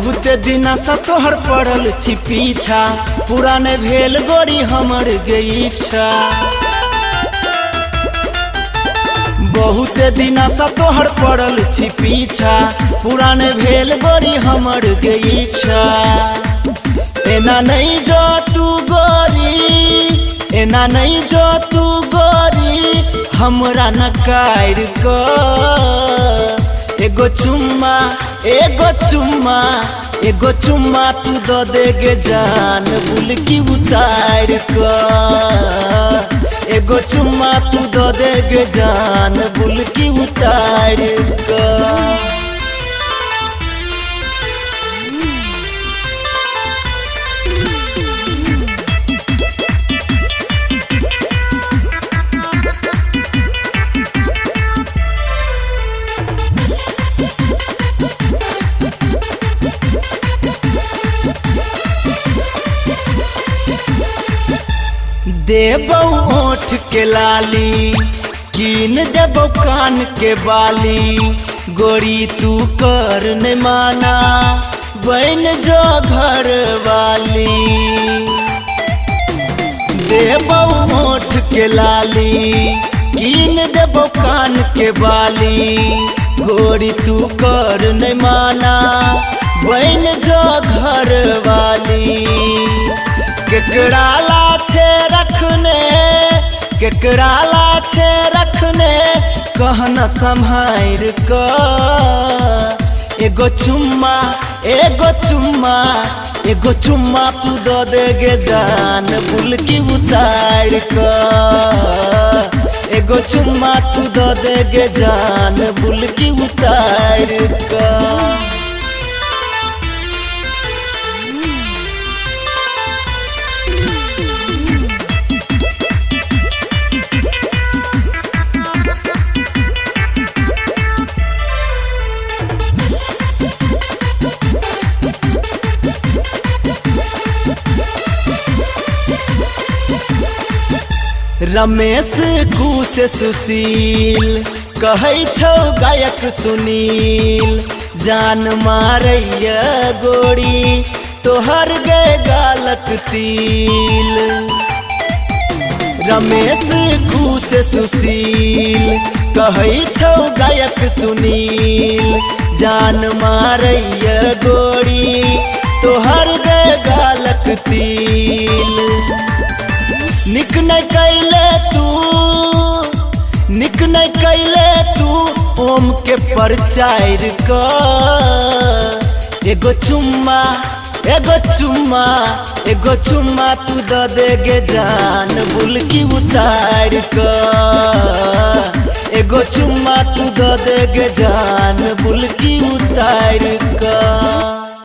बहुत दिना सा तोहर पड़ल छी पीछा, पूरा नहीं भेल गोरी हमर गई इच्छा। बहुत दिना सा तोहर पड़ल छी पीछा, पूरा नहीं भेल गोरी हमर गई इच्छा। एना नहीं जो तू गोरी, एना नहीं जो तू गोरी, हमरा न कायर को एगो चुम्मा, एगो चुम्मा, एगो चुम्मा तू दो देगे जान बुलकी उतार को। एगो चुम्मा तू दो देगे जान बुलकी उतार को। देबो ओठ के लाली, कीन देबो कान के बाली, गोरी तू कर न माना बन जो घर वाली। देबो ओठ के लाली, कीन देबो कान के बाली, गोरी तू कर न माना बन जो घर वाली। केकरा ला छे रखने, केकरा ला छे रखने, कहना संभार को। एगो चुम्मा, एगो चुम्मा, एगो चुम्मा तू दो देगे जान बुलकी उतार को। एगो चुम्मा तू दो देगे जान बुलकी उतार को। रमेश कुश सुशील कहै छौ गायक सुनील, जान मारैया गोरी तोहर गे गालक तिल। रमेश कुश सुशील कहै छौ गायक सुनील, जान मारैया गोरी तोहर गे गालक तिल। निक नहीं कैले तू, निक नहीं कैले तू ओम के परचार को। एगो चुम्मा, एगो चुम्मा, एगो चुम्मा तू दो देगे जान बुलकी उतार को। एगो चुम्मा तू दो देगे जान बुलकी उतार को।